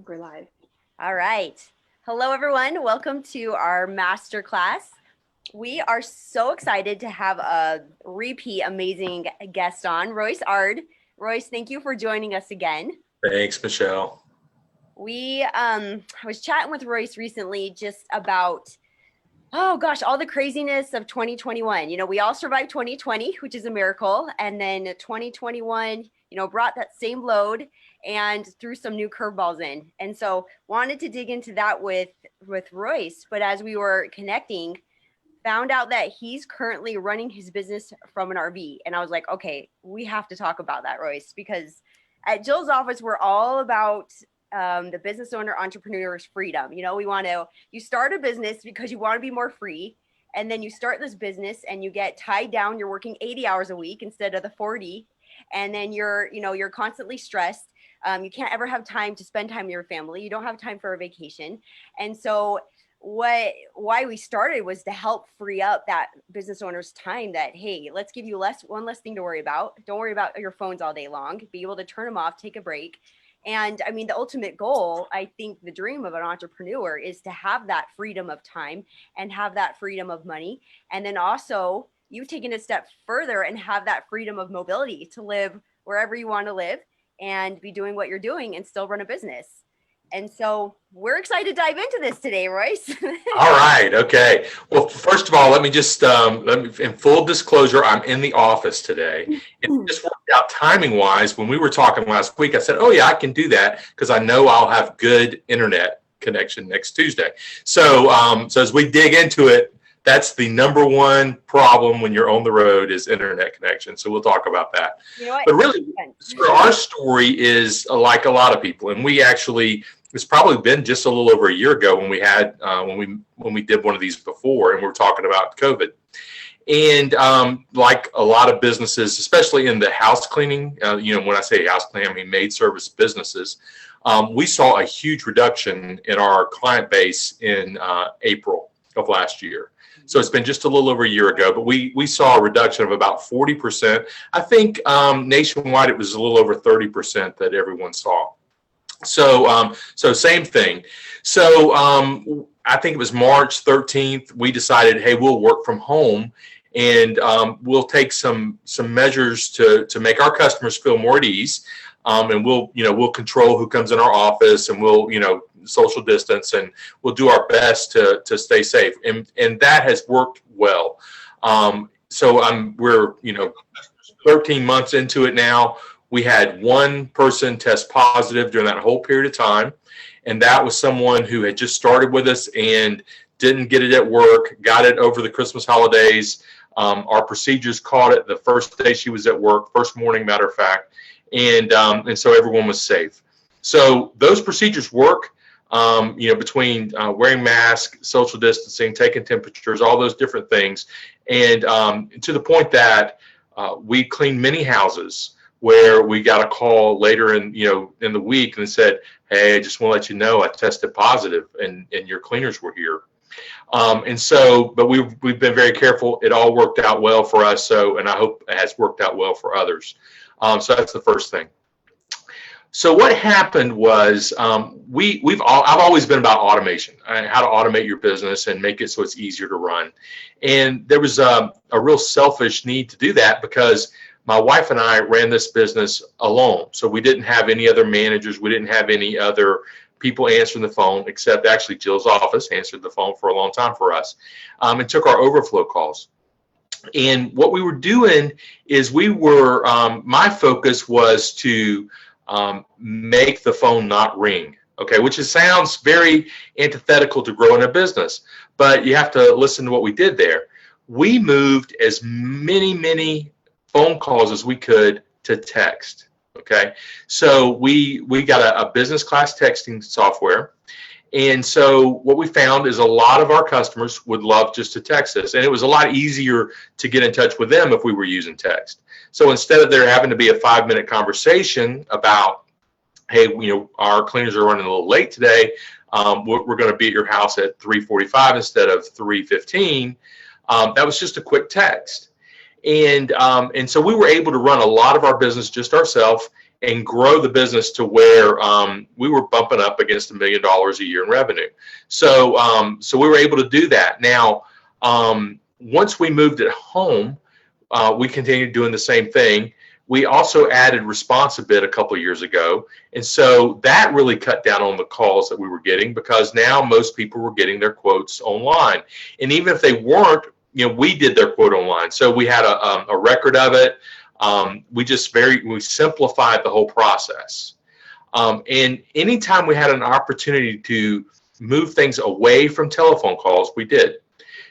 We're live. All right. Hello, everyone. Welcome to our masterclass. We are so excited to have a repeat amazing guest on, Royce Ard. Royce, thank you for joining us again. Thanks, Michelle. I was chatting with Royce recently just about, oh gosh, all the craziness of 2021. We all survived 2020, which is a miracle. And then 2021, brought that same load and threw some new curveballs in. And so wanted to dig into that with Royce. But as we were connecting, found out that he's currently running his business from an RV. And I was like, okay, we have to talk about that, Royce, because at Jill's office, we're all about the business owner entrepreneur's freedom. You start a business because you want to be more free. And then you start this business and you get tied down. You're working 80 hours a week instead of the 40. And then you're constantly stressed. You can't ever have time to spend time with your family. You don't have time for a vacation. And so why we started was to help free up that business owner's time that, hey, let's give you one less thing to worry about. Don't worry about your phones all day long. Be able to turn them off, take a break. And I mean, the ultimate goal, I think the dream of an entrepreneur is to have that freedom of time and have that freedom of money. And then also you've taken a step further and have that freedom of mobility to live wherever you want to live and be doing what you're doing and still run a business. And so we're excited to dive into this today, Royce. All right. Okay. Well, first of all, let me just, in full disclosure, I'm in the office today. And just worked out timing wise. When we were talking last week, I said, oh, yeah, I can do that because I know I'll have good internet connection next Tuesday. So as we dig into it, that's the number one problem when you're on the road is internet connection. So we'll talk about that. You know what? But really, our story is like a lot of people. And we actually, it's probably been just a little over a year ago when we had, when we did one of these before and we were talking about COVID. And like a lot of businesses, especially in the house cleaning, when I say house cleaning, I mean maid service businesses, we saw a huge reduction in our client base in April of last year. So it's been just a little over a year ago, but we saw a reduction of about 40%. I think nationwide it was a little over 30% that everyone saw. So same thing. So I think it was March 13th. We decided, hey, we'll work from home, and we'll take some measures to make our customers feel more at ease. And we'll control who comes in our office, and we'll social distance, and we'll do our best to stay safe. And that has worked well. So we're 13 months into it now. We had one person test positive during that whole period of time. And that was someone who had just started with us and didn't get it at work, got it over the Christmas holidays. Our procedures caught it the first day she was at work, first morning, matter of fact. And so everyone was safe. So those procedures work, between wearing masks, social distancing, taking temperatures, all those different things. And to the point that we cleaned many houses where we got a call later in the week and said, hey, I just want to let you know I tested positive and your cleaners were here. But we've been very careful. It all worked out well for us. And I hope it has worked out well for others. So that's the first thing. So what happened was I've always been about automation, how to automate your business and make it so it's easier to run. And there was a real selfish need to do that because my wife and I ran this business alone. So we didn't have any other managers. We didn't have any other people answering the phone, except actually Jill's office answered the phone for a long time for us, and took our overflow calls. And what we were doing is my focus was to make the phone not ring, okay, which sounds very antithetical to growing a business, but you have to listen to what we did there. We moved as many phone calls as we could to text, okay? So we got a business class texting software. And so what we found is a lot of our customers would love just to text us. And it was a lot easier to get in touch with them if we were using text. So instead of there having to be a 5-minute conversation about, hey, our cleaners are running a little late today. We're going to be at your house at 3:45 instead of 3:15. That was just a quick text. And so we were able to run a lot of our business just ourselves and grow the business to where we were bumping up against $1 million a year in revenue. So so we were able to do that. Now, once we moved it home, we continued doing the same thing. We also added response a bit a couple of years ago. And so that really cut down on the calls that we were getting, because now most people were getting their quotes online. And even if they weren't, we did their quote online. So we had a record of it. We simplified the whole process. And anytime we had an opportunity to move things away from telephone calls, we did.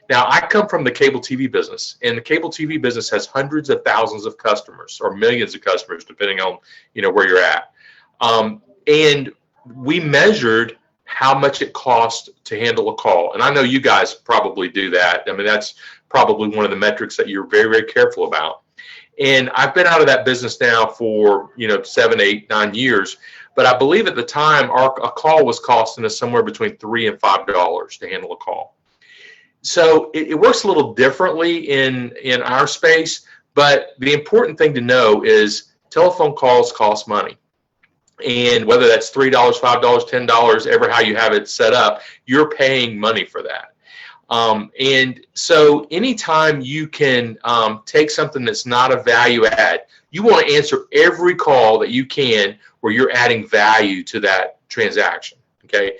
Now, I come from the cable TV business, and the cable TV business has hundreds of thousands of customers, or millions of customers, depending on where you're at. And we measured how much it cost to handle a call. And I know you guys probably do that. I mean, that's probably one of the metrics that you're very, very careful about. And I've been out of that business now for 7, 8, 9 years. But I believe at the time a call was costing us somewhere between $3 and $5 to handle a call. So it works a little differently in our space, but the important thing to know is telephone calls cost money. And whether that's $3, $5, $10, ever how you have it set up, you're paying money for that. And so anytime you can take something that's not a value add, you want to answer every call that you can where you're adding value to that transaction, okay?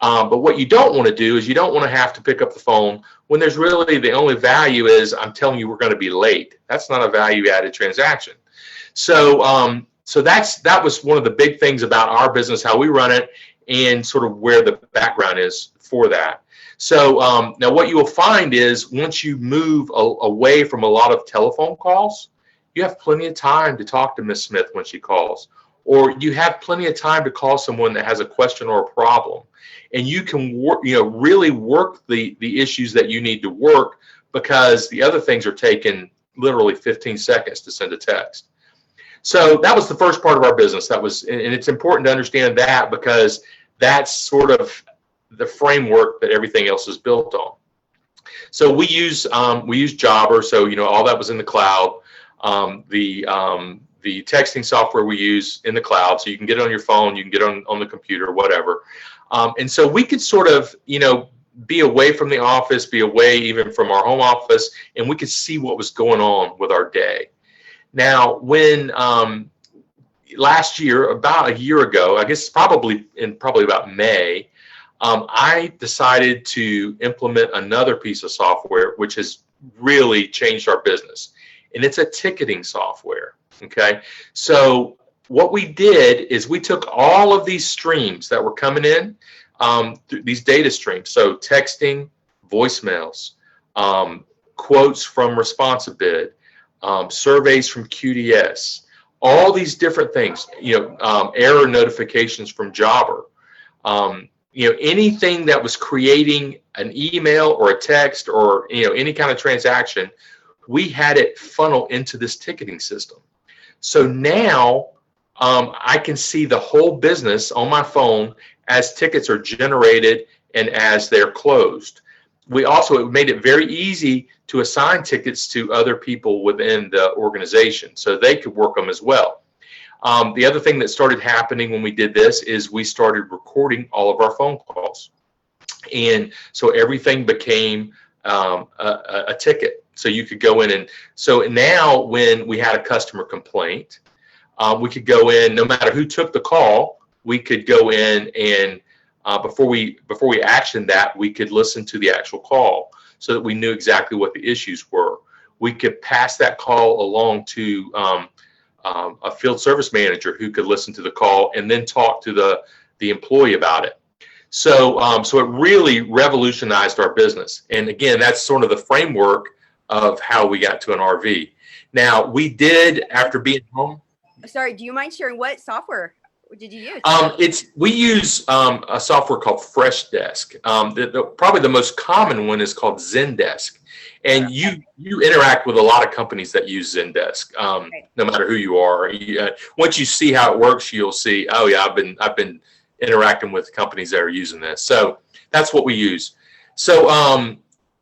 But what you don't want to do is you don't want to have to pick up the phone when there's really the only value is I'm telling you we're going to be late. That's not a value-added transaction. So so that was one of the big things about our business, how we run it, and sort of where the background is for that. So now what you will find is once you move away from a lot of telephone calls, you have plenty of time to talk to Miss Smith when she calls, or you have plenty of time to call someone that has a question or a problem. And you can work, really work the issues that you need to work, because the other things are taking literally 15 seconds to send a text. So that was the first part of our business. And it's important to understand that, because that's sort of the framework that everything else is built on. So we use Jobber. So all that was in the cloud. The texting software we use in the cloud, so you can get it on your phone, you can get it on the computer, whatever. And so we could sort of, be away from the office, be away even from our home office, and we could see what was going on with our day. Now, when last year, about a year ago, I guess probably about May, I decided to implement another piece of software which has really changed our business, and it's a ticketing software. Okay, so what we did is we took all of these streams that were coming in, these data streams, so texting, voicemails, quotes from Responsive Bid, surveys from QDS, all these different things, error notifications from Jobber, anything that was creating an email or a text or any kind of transaction, we had it funnel into this ticketing system. So now I can see the whole business on my phone as tickets are generated and as they're closed. It made it very easy to assign tickets to other people within the organization so they could work them as well. The other thing that started happening when we did this is we started recording all of our phone calls. And so everything became a ticket. So you could go in, and so now when we had a customer complaint, we could go in, no matter who took the call, we could go in and before we actioned that, we could listen to the actual call so that we knew exactly what the issues were. We could pass that call along to a field service manager who could listen to the call and then talk to the employee about it. So so it really revolutionized our business. And again, that's sort of the framework of how we got to an RV. Now, we did, after being home. Sorry, do you mind sharing what software did you use? We use a software called Freshdesk. Probably the most common one is called Zendesk. And you interact with a lot of companies that use Zendesk, no matter who you are. Once you see how it works, you'll see, oh yeah, I've been interacting with companies that are using this. So that's what we use. So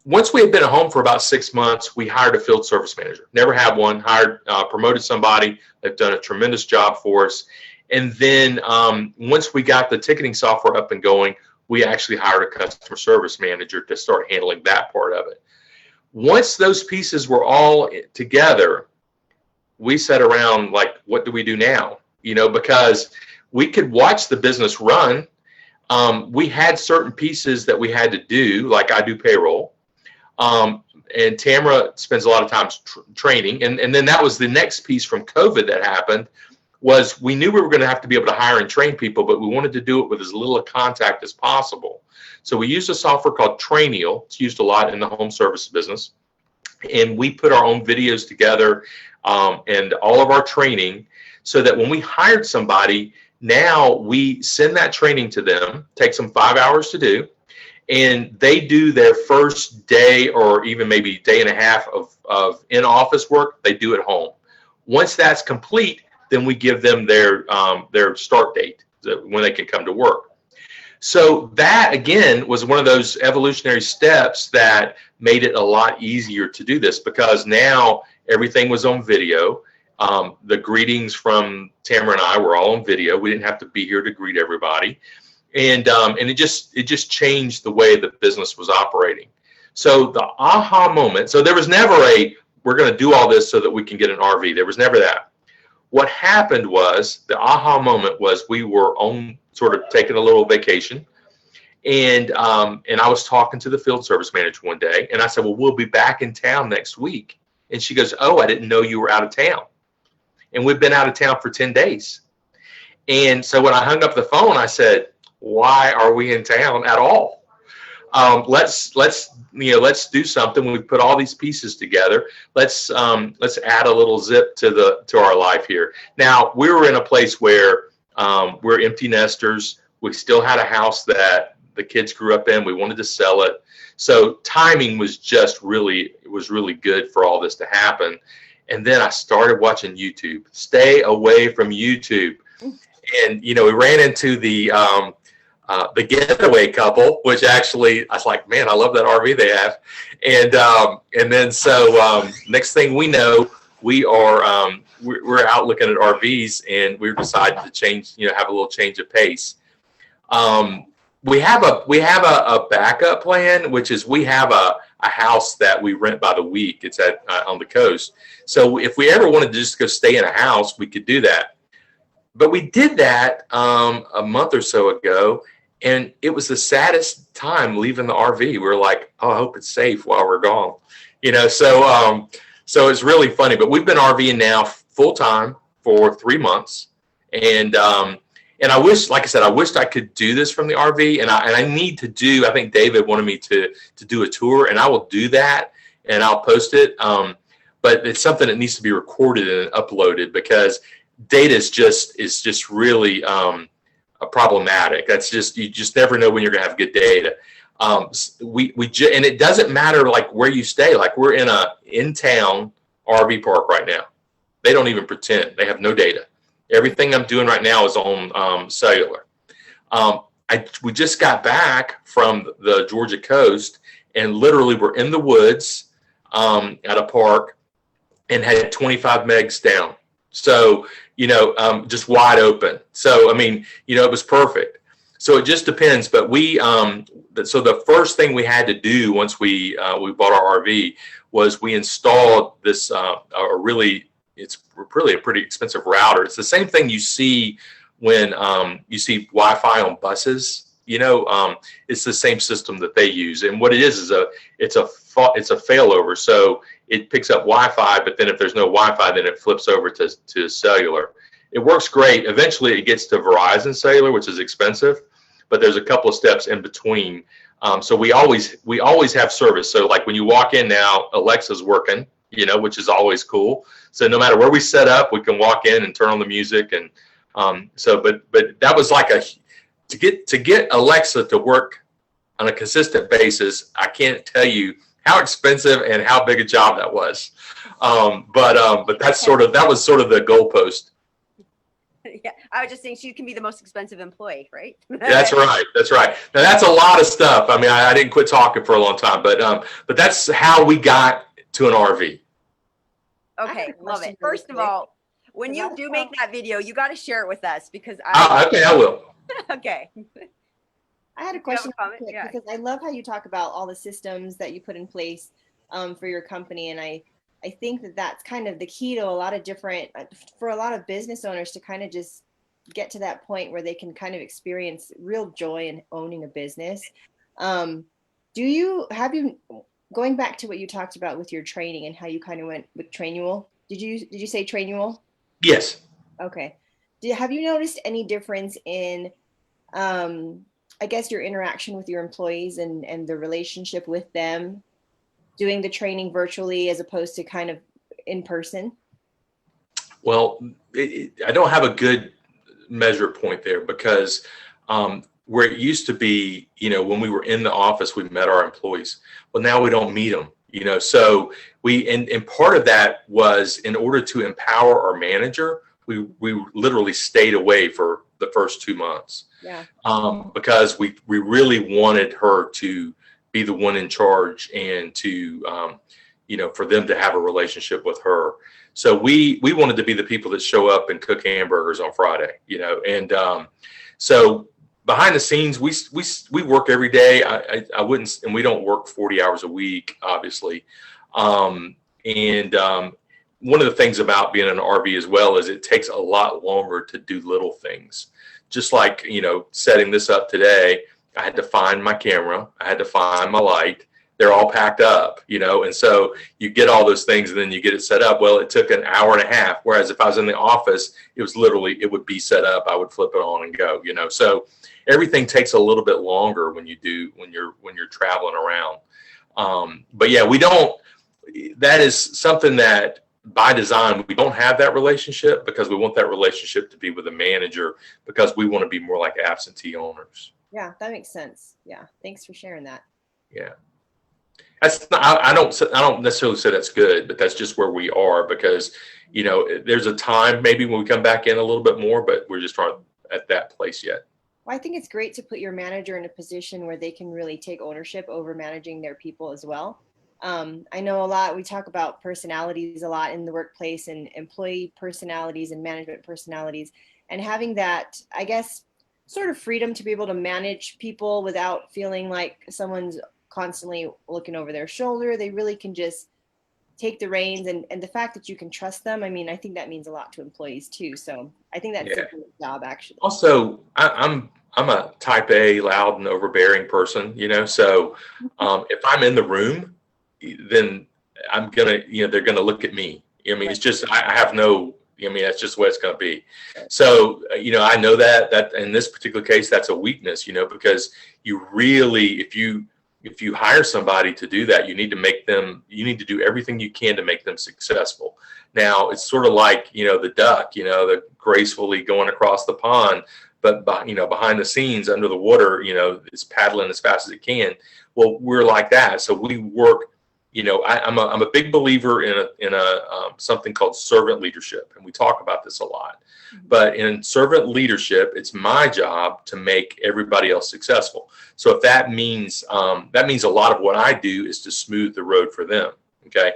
once we had been at home for about 6 months, we hired a field service manager. Never had one. Promoted somebody. They've done a tremendous job for us. And then once we got the ticketing software up and going, we actually hired a customer service manager to start handling that part of it. Once those pieces were all together, we sat around like, what do we do now? Because we could watch the business run. We had certain pieces that we had to do, like I do payroll. And Tamara spends a lot of time training. And then that was the next piece from COVID that happened, was we knew we were going to have to be able to hire and train people, but we wanted to do it with as little contact as possible. So we used a software called Trainial. It's used a lot in the home service business. And we put our own videos together and all of our training, so that when we hired somebody, now we send that training to them, takes them 5 hours to do, and they do their first day or even maybe day and a half of in-office work, they do at home. Once that's complete, then we give them their start date, when they can come to work. So that, again, was one of those evolutionary steps that made it a lot easier to do this, because now everything was on video. The greetings from Tamara and I were all on video. We didn't have to be here to greet everybody. And it just changed the way the business was operating. So the aha moment, so there was never we're going to do all this so that we can get an RV. There was never that. What happened was, the aha moment was, we were on sort of taking a little vacation. And I was talking to the field service manager one day, and I said, well, we'll be back in town next week. And she goes, oh, I didn't know you were out of town. And we've been out of town for 10 days. And so when I hung up the phone, I said, why are we in town at all? Let's do something. We've put all these pieces together. Let's add a little zip to our life here. Now, we were in a place where we're empty nesters. We still had a house that the kids grew up in. We wanted to sell it. So timing was just really good for all this to happen. And then I started watching YouTube. Stay away from YouTube. And, we ran into the getaway couple, which actually, I was like, man, I love that RV they have. And then so next thing we know, we're out looking at RVs, and we've decided to change, have a little change of pace. We have a backup plan, which is we have a house that we rent by the week. It's on the coast. So if we ever wanted to just go stay in a house, we could do that. But we did that a month or so ago, and it was the saddest time leaving the RV. We were like, oh, I hope it's safe while we're gone. So it's really funny. But we've been RVing now full time for 3 months, and I wish, like I said, I wished I could do this from the RV, and I need to do. I think David wanted me to do a tour, and I will do that, and I'll post it. But it's something that needs to be recorded and uploaded, because data is just really problematic. That's you just never know when you're going to have good data. And it doesn't matter like where you stay. Like, we're in a in-town RV park right now. They don't even pretend. They have no data. Everything I'm doing right now is on cellular. We just got back from the Georgia coast, and literally we're in the woods at a park, and had 25 megs down. So, just wide open. So, it was perfect. So it just depends. But so the first thing we had to do once we bought our RV was we installed this it's really a pretty expensive router. It's the same thing you see when you see Wi-Fi on buses. It's the same system that they use. And what it is it's a failover. So it picks up Wi-Fi, but then if there's no Wi-Fi, then it flips over to cellular. It works great. Eventually, it gets to Verizon cellular, which is expensive, but there's a couple of steps in between. So we always have service. So like when you walk in now, Alexa's working, which is always cool. So no matter where we set up, we can walk in and turn on the music. And but that was like to get Alexa to work on a consistent basis. I can't tell you how expensive and how big a job that was. But that was sort of the goalpost. Yeah, I was just saying she can be the most expensive employee, right? That's right. That's right. Now that's a lot of stuff. I mean, I didn't quit talking for a long time, but that's how we got to an RV. Okay, love it. First of all, when you do make that video, you got to share it with us because Okay, I will. Okay. I had a question Yeah. because I love how you talk about all the systems that you put in place for your company, and I think that that's kind of the key to a lot of different for a lot of business owners to kind of just get to that point where they can kind of experience real joy in owning a business. Have you going back to what you talked about with your training and how you kind of went with Trainual? Did you say Trainual? Yes. Okay. Have you noticed any difference in I guess your interaction with your employees and the relationship with them doing the training virtually as opposed to kind of in person? Well, I don't have a good measure point there because where it used to be, when we were in the office, we met our employees. Well, now we don't meet them, so and part of that was in order to empower our manager, we literally stayed away for the first 2 months. Yeah. Because we really wanted her to be the one in charge and to, for them to have a relationship with her. So we wanted to be the people that show up and cook hamburgers on Friday, and so behind the scenes, we work every day. I wouldn't, and we don't work 40 hours a week, obviously. One of the things about being an RV as well is it takes a lot longer to do little things. Just like, setting this up today, I had to find my camera. I had to find my light. They're all packed up, and so you get all those things and then you get it set up. Well, it took an hour and a half. Whereas if I was in the office, it would be set up. I would flip it on and go, so everything takes a little bit longer when you're traveling around. But yeah, that is something that by design, we don't have that relationship because we want that relationship to be with a manager because we want to be more like absentee owners. Yeah, that makes sense. Yeah. Thanks for sharing that. Yeah. That's not, I don't necessarily say that's good, but that's just where we are because, there's a time maybe when we come back in a little bit more, but we're just not at that place yet. Well, I think it's great to put your manager in a position where they can really take ownership over managing their people as well. I know we talk about personalities a lot in the workplace and employee personalities and management personalities, and having that, I guess, sort of freedom to be able to manage people without feeling like someone's constantly looking over their shoulder. They really can just take the reins, and the fact that you can trust them. I mean, I think that means a lot to employees too. So I think that's a good job, actually. Also, I'm a type A, loud and overbearing person, so if I'm in the room, then I'm gonna, they're gonna look at me. I mean, it's just I have no. I mean, that's just what it's gonna be. So I know that in this particular case, that's a weakness. Because you really, if you hire somebody to do that, you need to do everything you can to make them successful. Now it's sort of like the duck, the gracefully going across the pond, but behind the scenes under the water, it's paddling as fast as it can. Well, we're like that, so we work. I'm a big believer in something called servant leadership, and we talk about this a lot. But in servant leadership, it's my job to make everybody else successful. So if that means a lot of what I do is to smooth the road for them. Okay,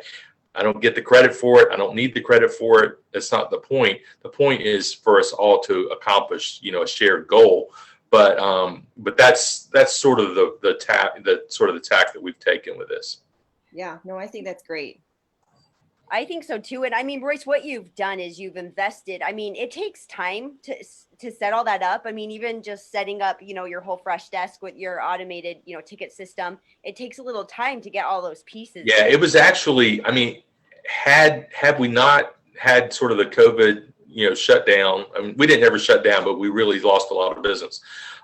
I don't get the credit for it. I don't need the credit for it. That's not the point. The point is for us all to accomplish a shared goal. But that's sort of the tack that we've taken with this. Yeah, no, I think that's great. I think so too. And I mean, Royce, what you've done is you've invested. I mean, it takes time to set all that up. I mean, even just setting up, your whole fresh desk with your automated, ticket system, it takes a little time to get all those pieces. Yeah, it was actually, I mean, had we not had sort of the COVID, shutdown, I mean, we didn't ever shut down, but we really lost a lot of business.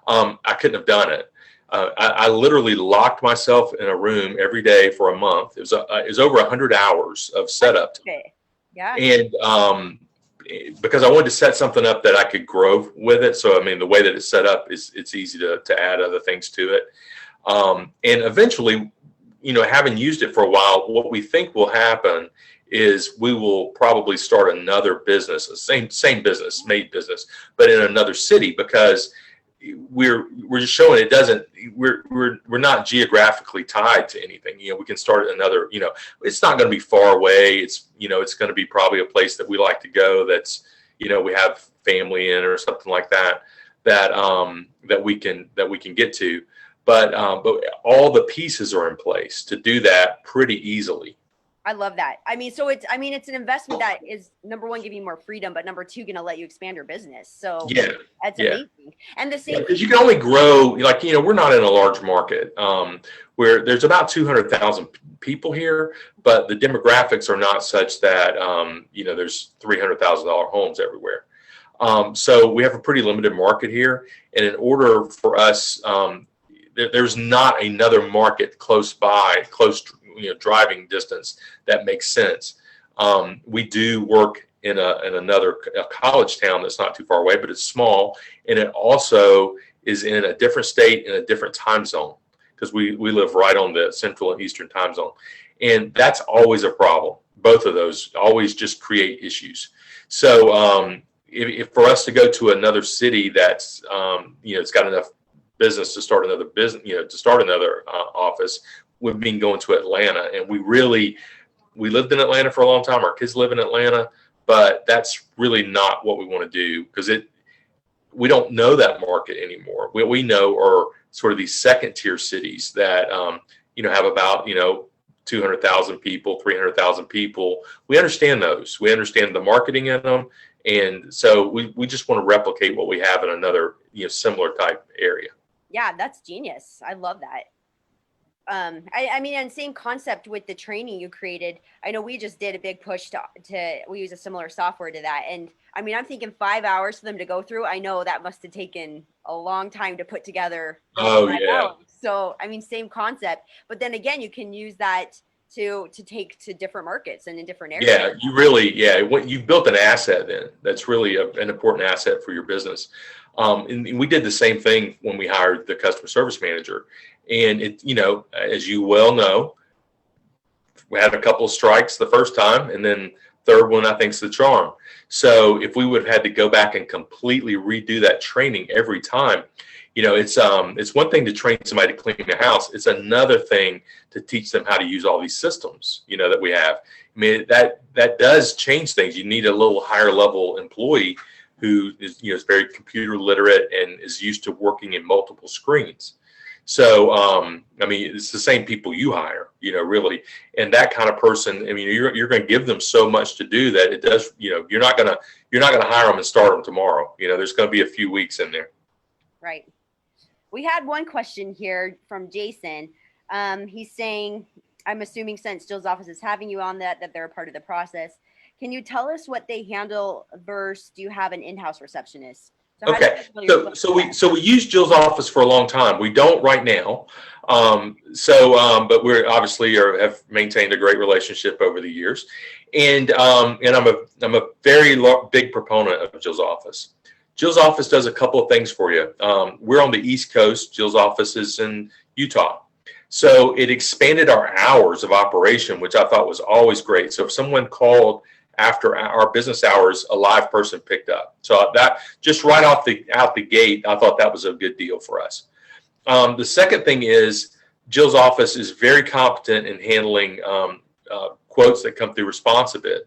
I couldn't have done it. I literally locked myself in a room every day for a month. It was over 100 hours of setup. Okay. Yeah. And because I wanted to set something up that I could grow with it. So, I mean, the way that it's set up it's easy to add other things to it. And eventually, having used it for a while, what we think will happen is we will probably start another business, same business, made business, but in another city, because we're just showing it doesn't, we're not geographically tied to anything. We can start another, it's not going to be far away. It's, it's going to be probably a place that we like to go. That's, we have family in or something like that, that we can get to, but all the pieces are in place to do that pretty easily. I love that. It's an investment that is, number one, giving you more freedom, but number two, going to let you expand your business. So that's amazing. And the same, because you can only grow, we're not in a large market, where there's about 200,000 people here, but the demographics are not such that, there's $300,000 homes everywhere. So we have a pretty limited market here. And in order for us, there's not another market close by, driving distance that makes sense. We do work in another college town that's not too far away, but it's small, and it also is in a different state in a different time zone, because we live right on the central and eastern time zone, and that's always a problem. Both of those always just create issues. So if for us to go to another city that's it's got enough business to start another business, to start another office, we've been going to Atlanta, and we lived in Atlanta for a long time. Our kids live in Atlanta, but that's really not what we want to do, because we don't know that market anymore. What we know are sort of these second tier cities that, have about, 200,000 people, 300,000 people. We understand those. We understand the marketing in them. And so we just want to replicate what we have in another, similar type area. Yeah, that's genius. I love that. And same concept with the training you created. I know we just did a big push to we use a similar software to that. And I'm thinking 5 hours for them to go through. I know that must have taken a long time to put together. Yeah. So, same concept, but then again, you can use that to take to different markets and in different areas. Yeah, you've built an asset then. That's really an important asset for your business. And we did the same thing when we hired the customer service manager. And it, as you well know, we had a couple of strikes the first time, and then third one, I think, is the charm. So if we would have had to go back and completely redo that training every time, it's one thing to train somebody to clean the house. It's another thing to teach them how to use all these systems, that we have. That does change things. You need a little higher level employee who is, is very computer literate and is used to working in multiple screens. So, it's the same people you hire, really. And that kind of person, you're going to give them so much to do that it does, you're not going to hire them and start them tomorrow. There's going to be a few weeks in there. Right. We had one question here from Jason. He's saying, I'm assuming since Jill's office is having you on that they're a part of the process. Can you tell us what they handle versus do you have an in-house receptionist? Okay, so we used Jill's office for a long time. We don't right now, but we're obviously have maintained a great relationship over the years, and I'm a very big proponent of Jill's office. Jill's office does a couple of things for you. We're on the East Coast. Jill's office is in Utah, so it expanded our hours of operation, which I thought was always great. So if someone called after our business hours, a live person picked up. So that just right out the gate, I thought that was a good deal for us. The second thing is Jill's office is very competent in handling quotes that come through ResponsiBid.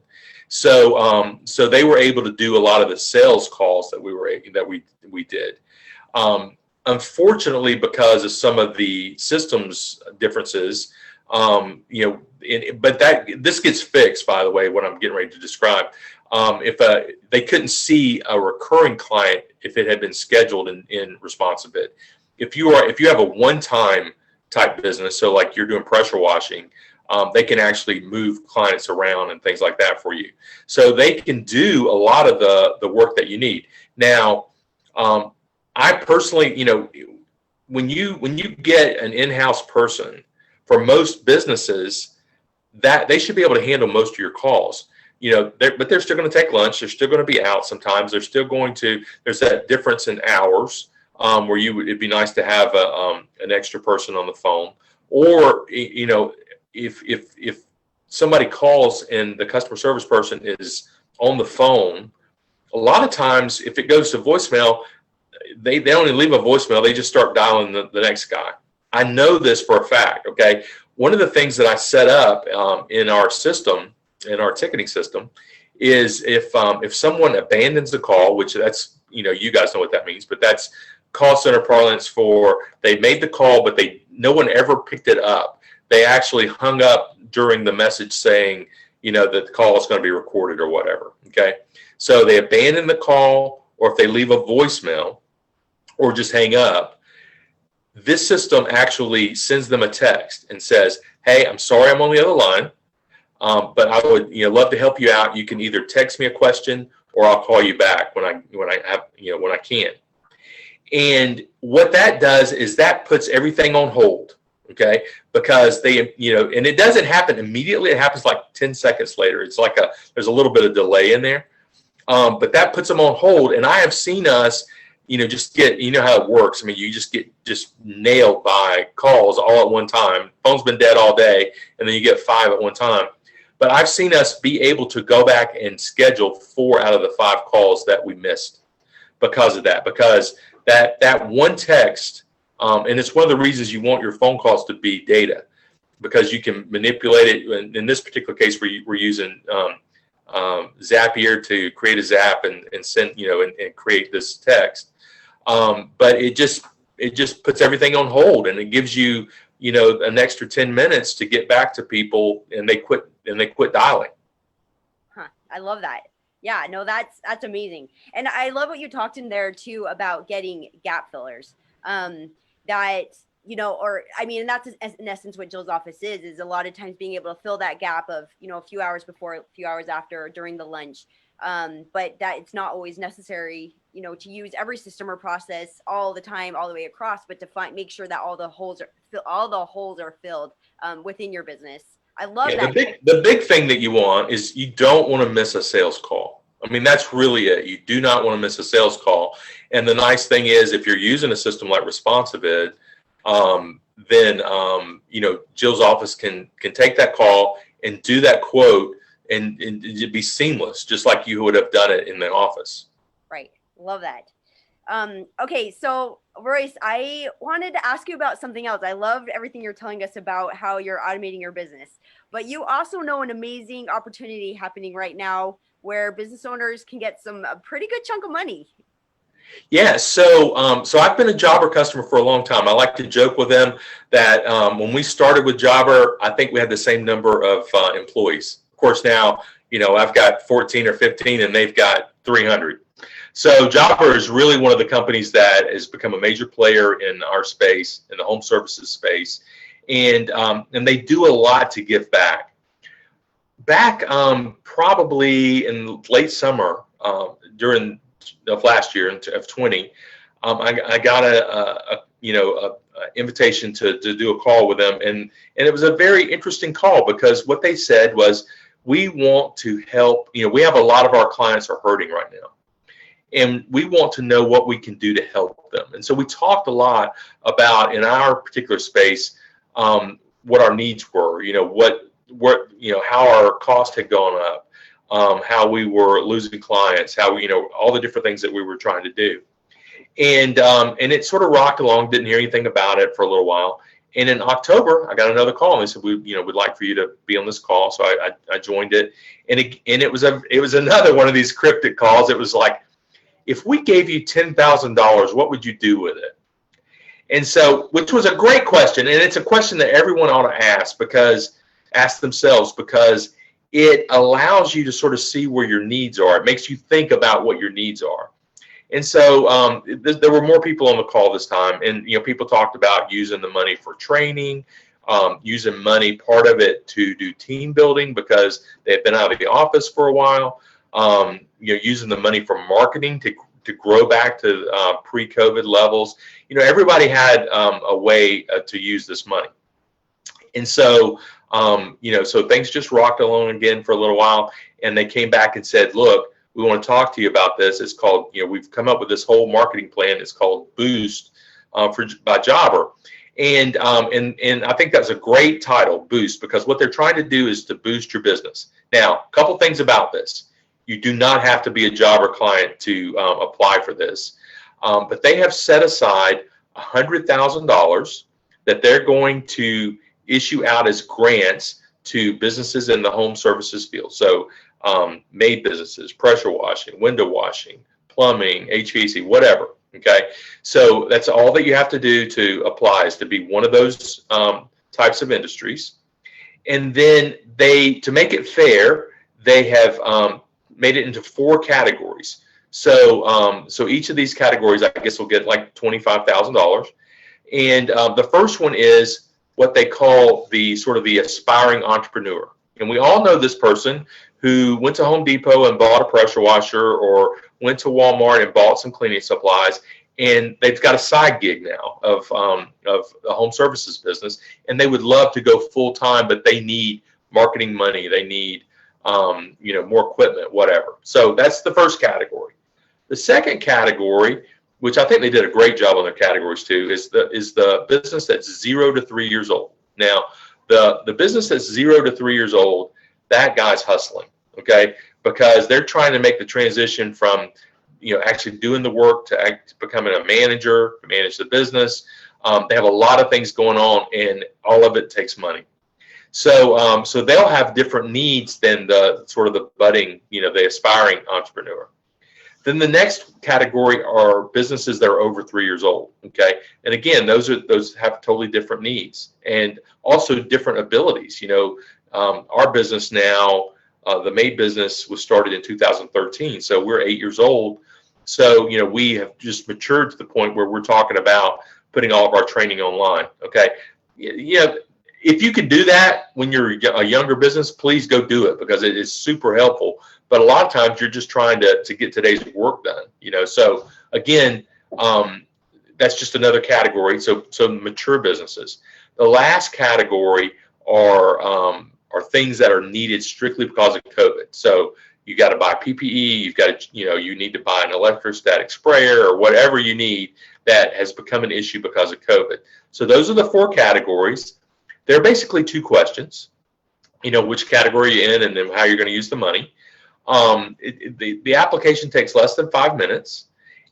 So they were able to do a lot of the sales calls that we did. Unfortunately, because of some of the systems differences, but this gets fixed, by the way, what I'm getting ready to describe. If they couldn't see a recurring client if it had been scheduled in ResponsiBid. If you have a one-time type business, so like you're doing pressure washing, they can actually move clients around and things like that for you. So they can do a lot of the work that you need. Now, I personally, when you get an in-house person, for most businesses, that they should be able to handle most of your calls, but they're still going to take lunch. They're still going to be out sometimes. They're still there's that difference in hours where it'd be nice to have an extra person on the phone, or, if somebody calls and the customer service person is on the phone, a lot of times if it goes to voicemail, they don't even leave a voicemail. They just start dialing the next guy. I know this for a fact. Okay. One of the things that I set up in our system, in our ticketing system, is if someone abandons a call, which that's, you guys know what that means, but that's call center parlance for they made the call, but no one ever picked it up. They actually hung up during the message saying, that the call is going to be recorded or whatever. Okay. So they abandon the call, or if they leave a voicemail or just hang up, this system actually sends them a text and says, hey, I'm sorry I'm on the other line, but I would love to help you out. You can either text me a question or I'll call you back when I can. And what that does is that puts everything on hold, okay? Because and it doesn't happen immediately. It happens like 10 seconds later. It's like there's a little bit of delay in there, but that puts them on hold. And I have seen us, just get, how it works. I mean, you just get nailed by calls all at one time. Phone's been dead all day, and then you get 5 at one time. But I've seen us be able to go back and schedule 4 out of the 5 calls that we missed because of that. Because that one text, and it's one of the reasons you want your phone calls to be data, because you can manipulate it. In this particular case, we're using Zapier to create a zap and send, and create this text. But it just puts everything on hold, and it gives you, an extra 10 minutes to get back to people, and they quit dialing. Huh. I love that. Yeah, no, that's amazing. And I love what you talked in there too about getting gap fillers. And that's in essence what Jill's office is a lot of times being able to fill that gap of, a few hours before, a few hours after, or during the lunch. But that it's not always necessary, to use every system or process all the time, all the way across, but to make sure that all the holes are filled within your business. I love that. The big thing that you want is you don't want to miss a sales call. I mean, that's really it. You do not want to miss a sales call. And the nice thing is, if you're using a system like ResponsiveID, then Jill's office can take that call and do that quote, and it'd be seamless, just like you would have done it in the office. Right. Love that. Okay, so Royce, I wanted to ask you about something else. I loved everything you're telling us about how you're automating your business, but you also know an amazing opportunity happening right now where business owners can get a pretty good chunk of money. Yeah, so I've been a Jobber customer for a long time. I like to joke with them that when we started with Jobber, I think we had the same number of employees. Of course, now I've got 14 or 15, and they've got 300. So Jobber is really one of the companies that has become a major player in our space, in the home services space, and they do a lot to give back. Back probably in late summer during of last year of 20, I got a invitation to do a call with them, and it was a very interesting call because what they said was, we want to help. We have a lot of our clients are hurting right now, and we want to know what we can do to help them. And so we talked a lot about, in our particular space, what our needs were. How our cost had gone up. How we were losing clients, how all the different things that we were trying to do, and it sort of rocked along. Didn't hear anything about it for a little while, and in October I got another call, and they said, we'd like for you to be on this call. So I joined it, and it was another one of these cryptic calls. It was like, if we gave you $10,000, what would you do with it? And so, which was a great question, and it's a question that everyone ought to ask themselves, because it allows you to sort of see where your needs are. It makes you think about what your needs are. And so there were more people on the call this time, and people talked about using the money for training, using money, part of it to do team building because they've been out of the office for a while, using the money for marketing to grow back to pre-COVID levels. Everybody had a way to use this money. And so so things just rocked along again for a little while, and they came back and said, look, we want to talk to you about this. It's called, we've come up with this whole marketing plan. It's called Boost by Jobber. And I think that's a great title, Boost, because what they're trying to do is to boost your business. Now, a couple things about this. You do not have to be a job or client to apply for this, but they have set aside $100,000 that they're going to issue out as grants to businesses in the home services field. So maid businesses, pressure washing, window washing, plumbing, HVAC, whatever. Okay, so that's all that you have to do to apply, is to be one of those types of industries. And then to make it fair, they have made it into 4 categories. So each of these categories, I guess, will get like $25,000. And the first one is what they call the sort of the aspiring entrepreneur. And we all know this person who went to Home Depot and bought a pressure washer, or went to Walmart and bought some cleaning supplies, and they've got a side gig now of a home services business, and they would love to go full time, but they need marketing money, they need more equipment, whatever. So that's the first category. The second category, which I think they did a great job on their categories too, is the business that's 0 to 3 years old. Now, the business that's 0 to 3 years old, that guy's hustling, okay, because they're trying to make the transition from actually doing the work to becoming a manager, to manage the business. They have a lot of things going on, and all of it takes money. So they'll have different needs than the sort of the budding, the aspiring entrepreneur. Then the next category are businesses that are over 3 years old. Okay, and again, those have totally different needs and also different abilities. Our business now, the maid business was started in 2013, so we're 8 years old. So we have just matured to the point where we're talking about putting all of our training online. Okay, if you can do that when you're a younger business, please go do it, because it is super helpful. But a lot of times you're just trying to get today's work done. So again, that's just another category. So mature businesses. The last category are things that are needed strictly because of COVID. So you got to buy PPE, you've got to, you need to buy an electrostatic sprayer or whatever you need that has become an issue because of COVID. So those are the 4 categories. They're basically 2 questions, which category you're in and then how you're going to use the money. The application takes less than 5 minutes,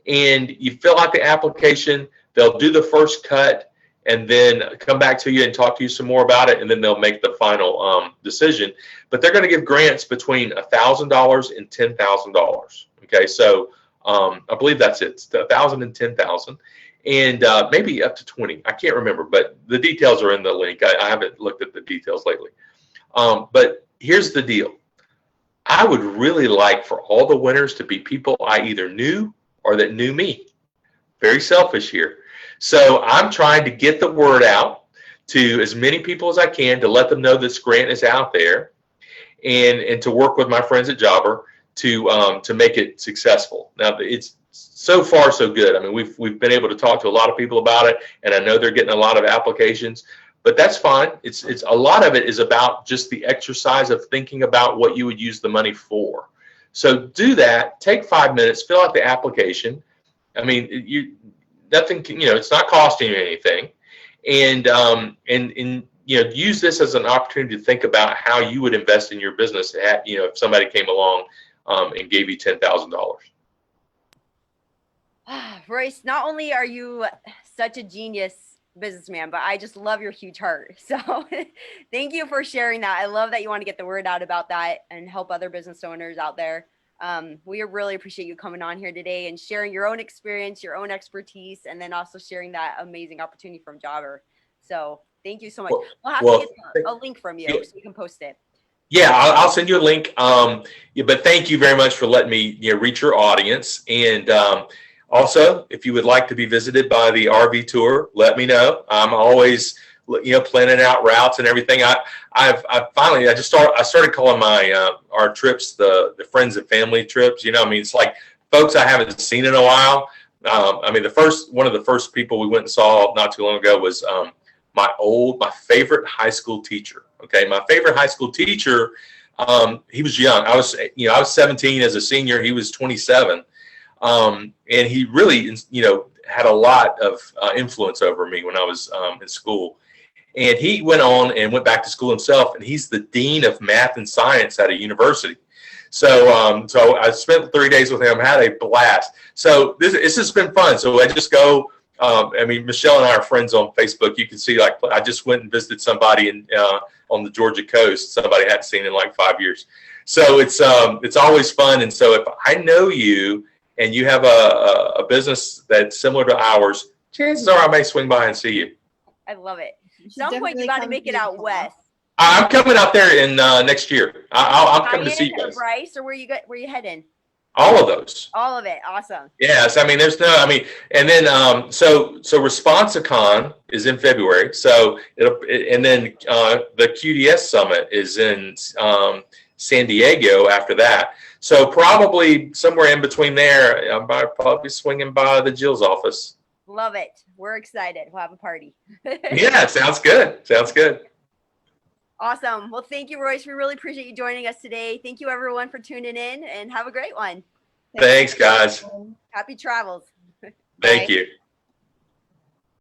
and you fill out the application. They'll do the first cut and then come back to you and talk to you some more about it, and then they'll make the final decision. But they're going to give grants between $1,000 and $10,000. Okay, so I believe that's it. It's $1,000 and $10,000, and maybe up to 20. I can't remember, but the details are in the link. I haven't looked at the details lately. But here's the deal. I would really like for all the winners to be people I either knew or that knew me. Very selfish here. So I'm trying to get the word out to as many people as I can to let them know this grant is out there, and to work with my friends at Jobber to make it successful. Now, it's so far so good. I mean, we've been able to talk to a lot of people about it, and I know they're getting a lot of applications, but that's fine. It's a lot of it is about just the exercise of thinking about what you would use the money for. So do that. Take 5 minutes. Fill out the application. I mean, nothing. It's not costing you anything, and use this as an opportunity to think about how you would invest in your business. If somebody came along and gave you $10,000. Royce, not only are you such a genius businessman, but I just love your huge heart. So thank you for sharing that. I love that you want to get the word out about that and help other business owners out there. We really appreciate you coming on here today and sharing your own experience, your own expertise, and then also sharing that amazing opportunity from Jobber. So thank you so much. We'll have to get a link from you so we can post it. Yeah, I'll send you a link. But thank you very much for letting me reach your audience. And also, if you would like to be visited by the RV tour, let me know. I'm always planning out routes and everything. I started calling my our trips the friends and family trips. It's like folks I haven't seen in a while. One of the first people we went and saw not too long ago was my favorite high school teacher. Okay, my favorite high school teacher. He was young. I was 17 as a senior. He was 27. And he really, had a lot of influence over me when I was in school. And he went on and went back to school himself, and he's the dean of math and science at a university. So I spent 3 days with him, had a blast. So this has been fun. So I just go. Michelle and I are friends on Facebook. You can see, like, I just went and visited somebody on the Georgia coast. Somebody I hadn't seen in like 5 years. So it's always fun. And so if I know you and you have a business that's similar to ours, chances are I may swing by and see you. I love it. At some point, you got to make it out west. I'm coming out there in next year. I'm coming to see you guys. Bryce, or where you heading? All of those. All of it. Awesome. Yes. And then, so ResponsiCon is in February. So and then the QDS Summit is in San Diego after that. So probably somewhere in between there, I'm probably swinging by the Jill's office. Love it. We're excited. We'll have a party. Yeah, sounds good. Sounds good. Awesome. Well, thank you, Royce. We really appreciate you joining us today. Thank you, everyone, for tuning in, and have a great one. Thanks, guys. Happy travels. Thank you.